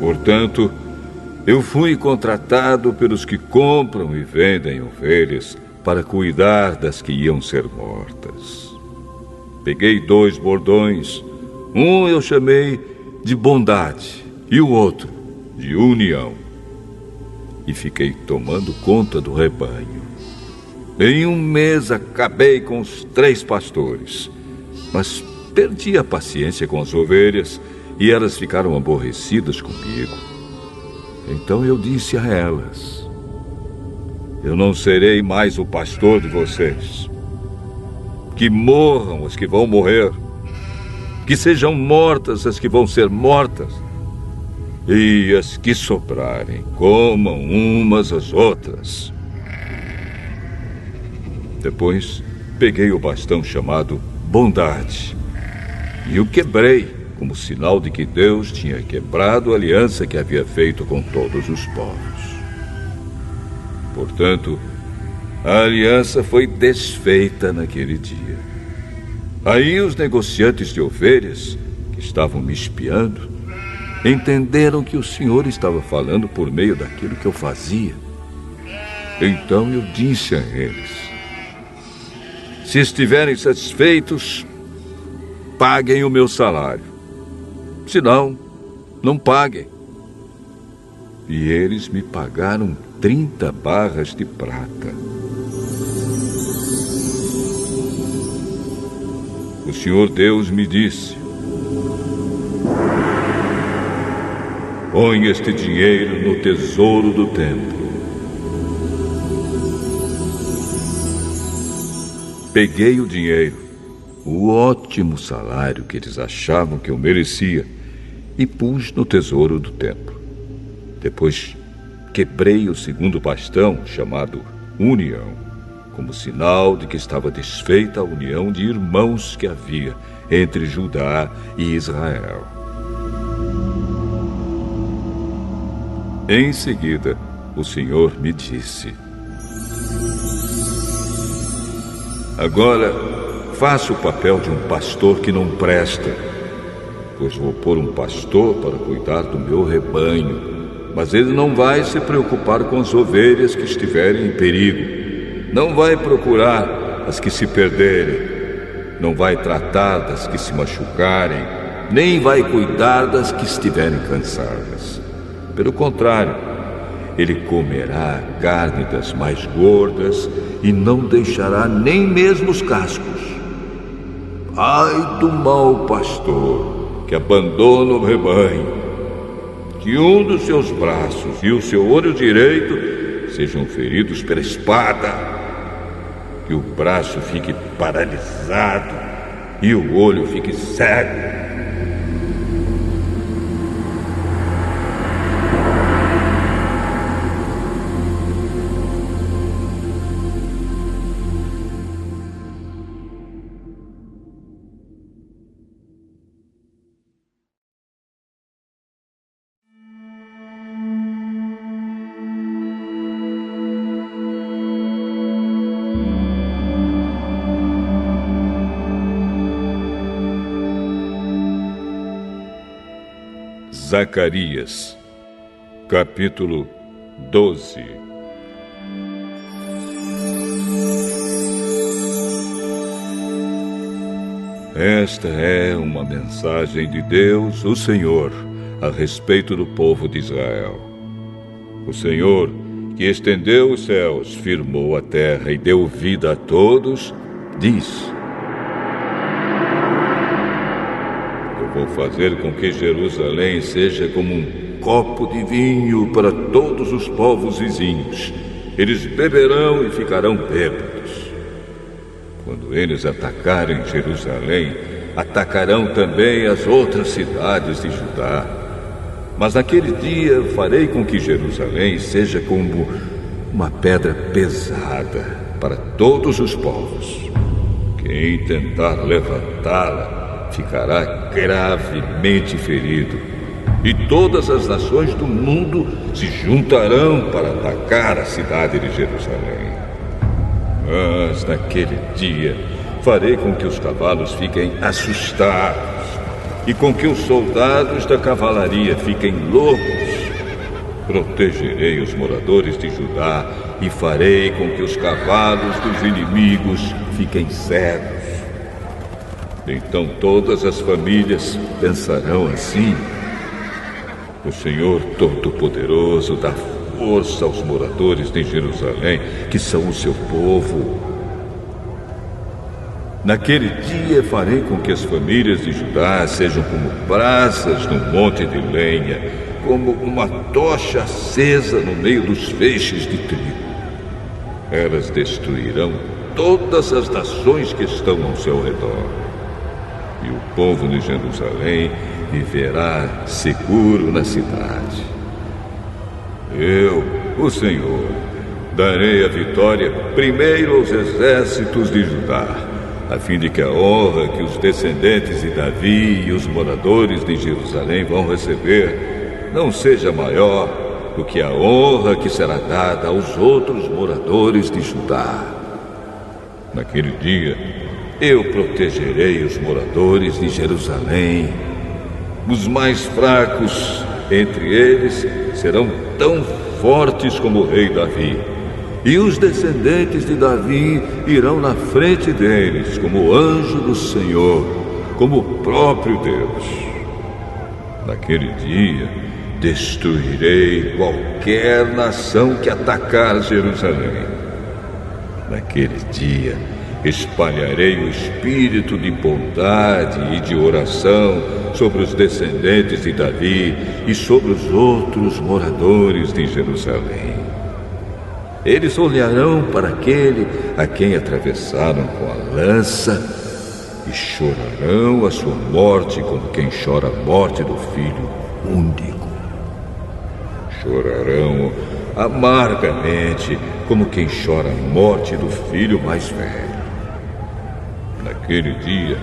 S1: Portanto, eu fui contratado pelos que compram e vendem ovelhas para cuidar das que iam ser mortas. Peguei 2 bordões. Um eu chamei de bondade e o outro de união. E fiquei tomando conta do rebanho. Em 1 mês acabei com os 3 pastores, mas perdi a paciência com as ovelhas e elas ficaram aborrecidas comigo. Então eu disse a elas: eu não serei mais o pastor de vocês. Que morram as que vão morrer. Que sejam mortas as que vão ser mortas. E as que sobrarem, comam umas às outras. Depois, peguei o bastão chamado bondade e o quebrei, como sinal de que Deus tinha quebrado a aliança que havia feito com todos os povos. Portanto, a aliança foi desfeita naquele dia. Aí os negociantes de ovelhas, que estavam me espiando, entenderam que o Senhor estava falando por meio daquilo que eu fazia. Então eu disse a eles: se estiverem satisfeitos, paguem o meu salário. Se não, não paguem. E eles me pagaram 30 barras de prata. O Senhor Deus me disse: põe este dinheiro no tesouro do templo. Peguei o dinheiro, o ótimo salário que eles achavam que eu merecia, e pus no tesouro do templo. Depois quebrei o 2º bastão, chamado união, como sinal de que estava desfeita a união de irmãos que havia entre Judá e Israel. Em seguida, o Senhor me disse: agora, faça o papel de um pastor que não presta, pois vou pôr um pastor para cuidar do meu rebanho, mas ele não vai se preocupar com as ovelhas que estiverem em perigo, não vai procurar as que se perderem, não vai tratar das que se machucarem, nem vai cuidar das que estiverem cansadas. Pelo contrário, ele comerá a carne das mais gordas e não deixará nem mesmo os cascos. Ai do mau pastor que abandona o rebanho, que um dos seus braços e o seu olho direito sejam feridos pela espada, que o braço fique paralisado e o olho fique cego. Zacarias, capítulo 12. Esta é uma mensagem de Deus, o Senhor, a respeito do povo de Israel. O Senhor, que estendeu os céus, firmou a terra e deu vida a todos, diz: vou fazer com que Jerusalém seja como um copo de vinho para todos os povos vizinhos. Eles beberão e ficarão bêbados. Quando eles atacarem Jerusalém, atacarão também as outras cidades de Judá. Mas naquele dia farei com que Jerusalém seja como uma pedra pesada para todos os povos. Quem tentar levantá-la ficará gravemente ferido, e todas as nações do mundo se juntarão para atacar a cidade de Jerusalém. Mas naquele dia farei com que os cavalos fiquem assustados e com que os soldados da cavalaria fiquem loucos. Protegerei os moradores de Judá e farei com que os cavalos dos inimigos fiquem cegos. Então todas as famílias pensarão assim: o Senhor Todo-Poderoso dá força aos moradores de Jerusalém, que são o seu povo. Naquele dia farei com que as famílias de Judá sejam como brasas no monte de lenha, como uma tocha acesa no meio dos feixes de trigo. Elas destruirão todas as nações que estão ao seu redor. E o povo de Jerusalém viverá seguro na cidade. Eu, o Senhor, darei a vitória primeiro aos exércitos de Judá, a fim de que a honra que os descendentes de Davi e os moradores de Jerusalém vão receber não seja maior do que a honra que será dada aos outros moradores de Judá. Naquele dia, eu protegerei os moradores de Jerusalém. Os mais fracos entre eles serão tão fortes como o rei Davi, e os descendentes de Davi irão na frente deles como anjo do Senhor, como o próprio Deus. Naquele dia, destruirei qualquer nação que atacar Jerusalém. Naquele dia, espalharei o espírito de bondade e de oração sobre os descendentes de Davi e sobre os outros moradores de Jerusalém. Eles olharão para aquele a quem atravessaram com a lança e chorarão a sua morte como quem chora a morte do filho único. Chorarão amargamente como quem chora a morte do filho mais velho. Naquele dia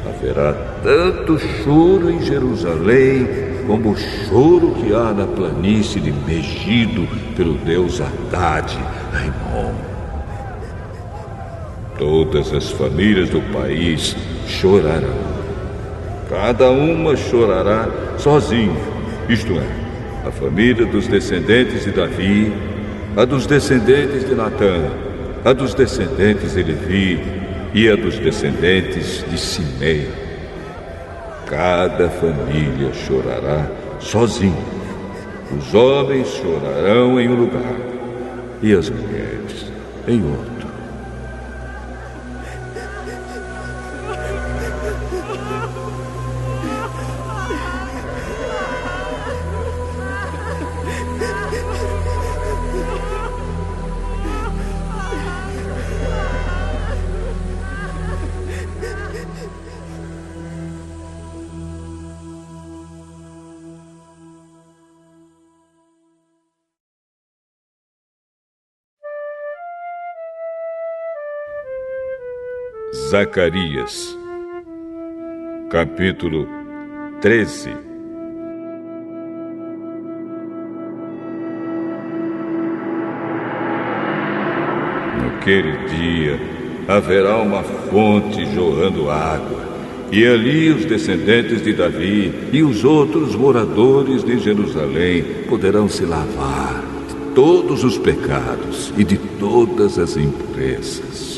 S1: haverá tanto choro em Jerusalém como o choro que há na planície de Megido pelo deus Haddad, Rimon. Todas as famílias do país chorarão. Cada uma chorará sozinha, isto é, a família dos descendentes de Davi, a dos descendentes de Natã, a dos descendentes de Levi e a dos descendentes de Simei. Cada família chorará sozinha. Os homens chorarão em um lugar e as mulheres em outro. Zacarias, capítulo 13. Naquele dia haverá uma fonte jorrando água, e ali os descendentes de Davi e os outros moradores de Jerusalém poderão se lavar de todos os pecados e de todas as impurezas.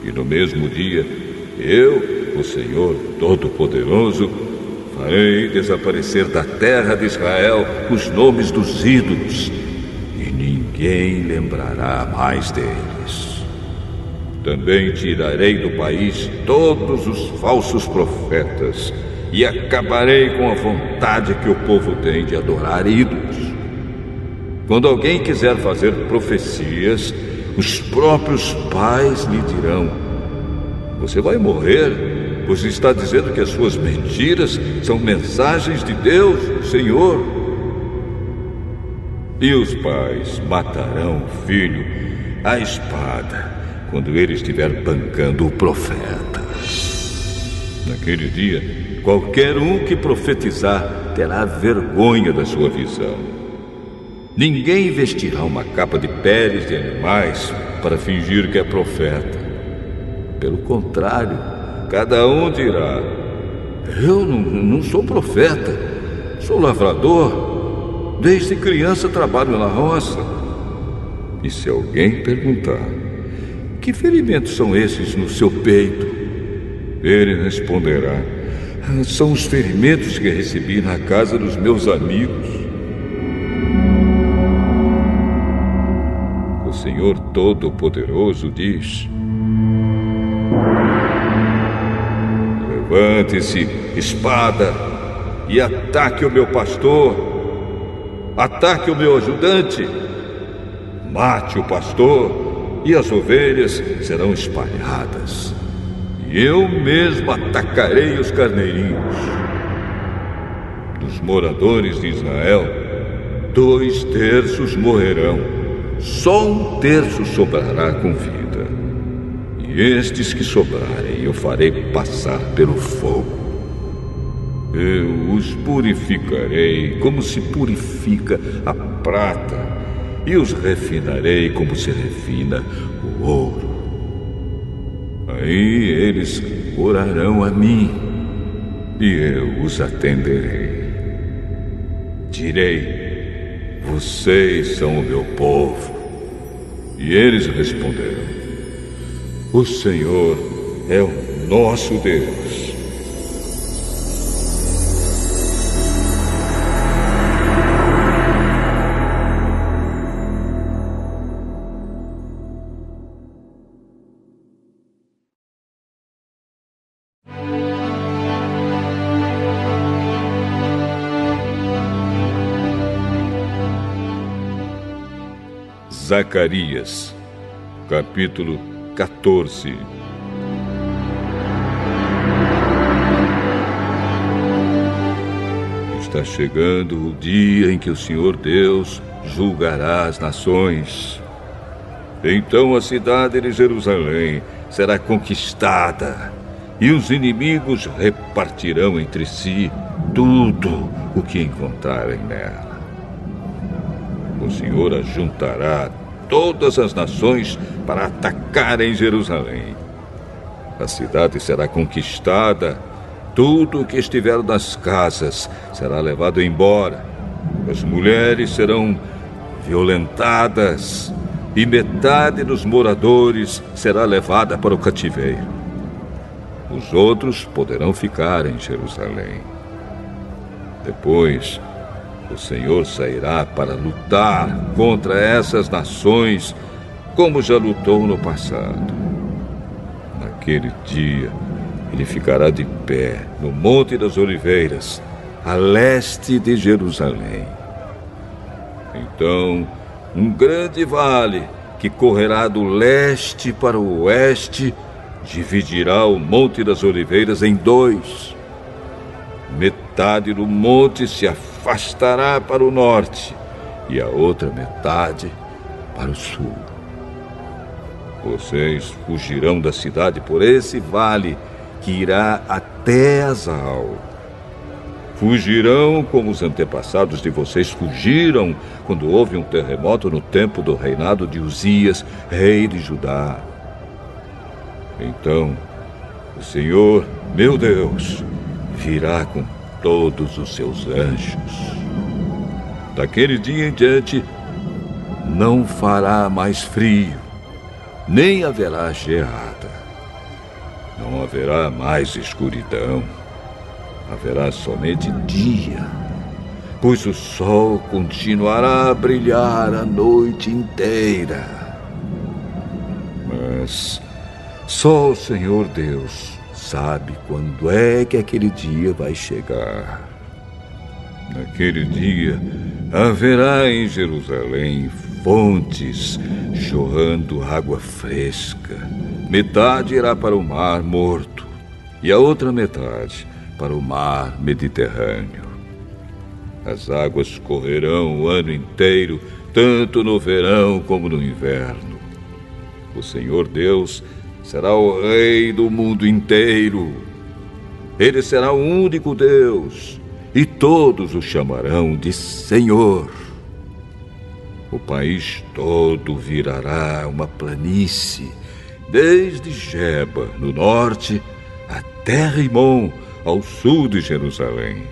S1: E no mesmo dia, eu, o Senhor Todo-Poderoso, farei desaparecer da terra de Israel os nomes dos ídolos, e ninguém lembrará mais deles. Também tirarei do país todos os falsos profetas, e acabarei com a vontade que o povo tem de adorar ídolos. Quando alguém quiser fazer profecias, os próprios pais lhe dirão: você vai morrer pois está dizendo que as suas mentiras são mensagens de Deus, Senhor. E os pais matarão o filho à espada quando ele estiver bancando o profeta. Naquele dia, qualquer um que profetizar terá vergonha da sua visão. Ninguém vestirá uma capa de peles de animais para fingir que é profeta. Pelo contrário, cada um dirá: eu não sou profeta, sou lavrador. Desde criança trabalho na roça. E se alguém perguntar: que ferimentos são esses no seu peito? Ele responderá: são os ferimentos que recebi na casa dos meus amigos. O Senhor Todo-Poderoso diz: levante-se, espada, e ataque o meu pastor. Ataque o meu ajudante. Mate o pastor, e as ovelhas serão espalhadas. E eu mesmo atacarei os carneirinhos. Dos moradores de Israel, 2/3 morrerão. Só 1/3 sobrará com vida. E estes que sobrarem eu farei passar pelo fogo. Eu os purificarei como se purifica a prata, e os refinarei como se refina o ouro. Aí eles orarão a mim, e eu os atenderei. Direi: vocês são o meu povo. E eles responderão: o Senhor é o nosso Deus. Zacarias, capítulo 14. Está chegando o dia em que o Senhor Deus julgará as nações. Então a cidade de Jerusalém será conquistada, e os inimigos repartirão entre si tudo o que encontrarem nela. O Senhor ajuntará todas as nações para atacarem Jerusalém. A cidade será conquistada, tudo o que estiver nas casas será levado embora. As mulheres serão violentadas, e metade dos moradores será levada para o cativeiro. Os outros poderão ficar em Jerusalém. Depois, o Senhor sairá para lutar contra essas nações, como já lutou no passado. Naquele dia, ele ficará de pé no Monte das Oliveiras, a leste de Jerusalém. Então, um grande vale que correrá do leste para o oeste dividirá o Monte das Oliveiras em 2. Metade do monte se afastará para o norte e a outra metade para o sul. Vocês fugirão da cidade por esse vale que irá até Azal. Fugirão como os antepassados de vocês fugiram quando houve um terremoto no tempo do reinado de Uzias, rei de Judá. Então, o Senhor, meu Deus, virá com todos os seus anjos. Daquele dia em diante, não fará mais frio, nem haverá geada. Não haverá mais escuridão. Haverá somente dia, pois o sol continuará a brilhar a noite inteira. Mas só o Senhor Deus sabe quando é que aquele dia vai chegar. Naquele dia, haverá em Jerusalém fontes jorrando água fresca. Metade irá para o mar morto e a outra metade para o mar Mediterrâneo. As águas correrão o ano inteiro, tanto no verão como no inverno. O Senhor Deus será o Rei do mundo inteiro. Ele será o único Deus, e todos o chamarão de Senhor. O país todo virará uma planície, desde Geba, no norte, até Rimon, ao sul de Jerusalém.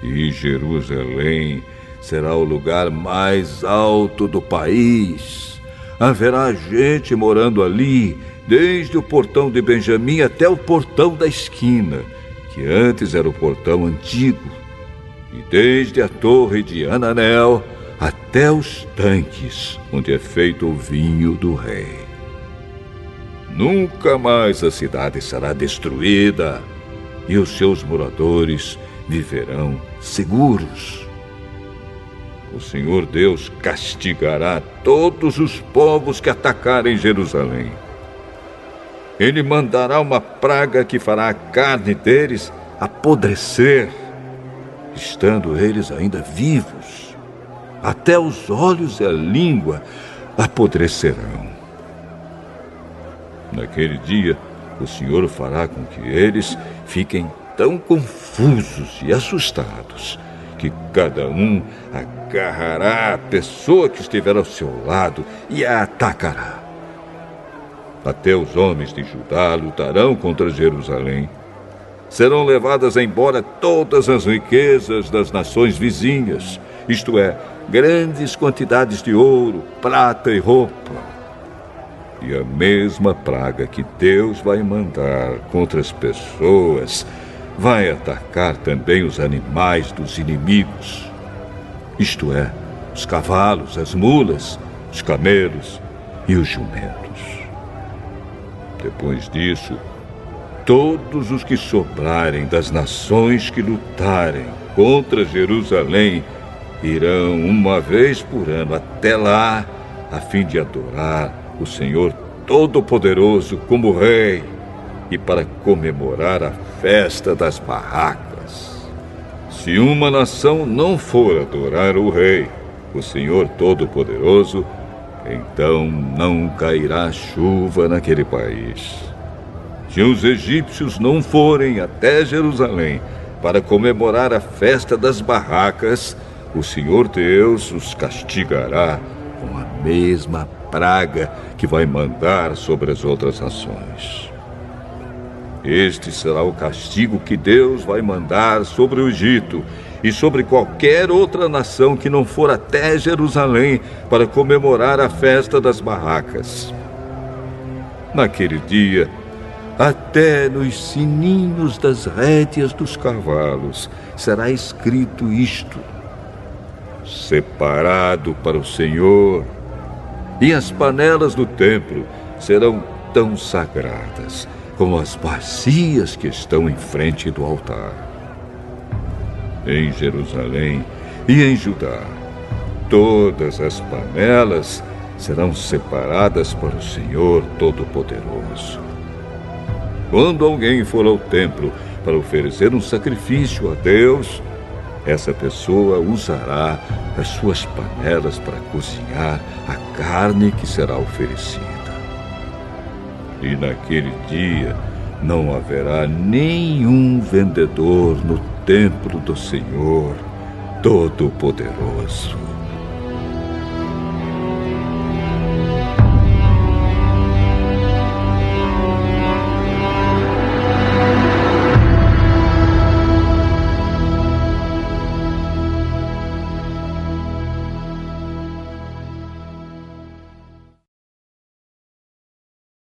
S1: E Jerusalém será o lugar mais alto do país. Haverá gente morando ali, desde o portão de Benjamim até o portão da esquina, que antes era o portão antigo, e desde a torre de Ananel até os tanques, onde é feito o vinho do rei. Nunca mais a cidade será destruída, e os seus moradores viverão seguros. O Senhor Deus castigará todos os povos que atacarem Jerusalém. Ele mandará uma praga que fará a carne deles apodrecer, estando eles ainda vivos. Até os olhos e a língua apodrecerão. Naquele dia, o Senhor fará com que eles fiquem tão confusos e assustados que cada um agarrará a pessoa que estiver ao seu lado e a atacará. Até os homens de Judá lutarão contra Jerusalém. Serão levadas embora todas as riquezas das nações vizinhas, isto é, grandes quantidades de ouro, prata e roupa. E a mesma praga que Deus vai mandar contra as pessoas vai atacar também os animais dos inimigos, isto é, os cavalos, as mulas, os camelos e os jumentos. Depois disso, todos os que sobrarem das nações que lutarem contra Jerusalém irão uma vez por ano até lá, a fim de adorar o Senhor Todo-Poderoso como Rei e para comemorar a festa das barracas. Se uma nação não for adorar o Rei, o Senhor Todo-Poderoso, então não cairá chuva naquele país. Se os egípcios não forem até Jerusalém para comemorar a festa das barracas, o Senhor Deus os castigará com a mesma praga que vai mandar sobre as outras nações. Este será o castigo que Deus vai mandar sobre o Egito e sobre qualquer outra nação que não for até Jerusalém para comemorar a festa das barracas. Naquele dia, até nos sininhos das rédeas dos cavalos será escrito isto: separado para o Senhor. E as panelas do templo serão tão sagradas como as bacias que estão em frente do altar. Em Jerusalém e em Judá, todas as panelas serão separadas para o Senhor Todo-Poderoso. Quando alguém for ao templo para oferecer um sacrifício a Deus, essa pessoa usará as suas panelas para cozinhar a carne que será oferecida. E naquele dia não haverá nenhum vendedor no templo do Senhor Todo-Poderoso.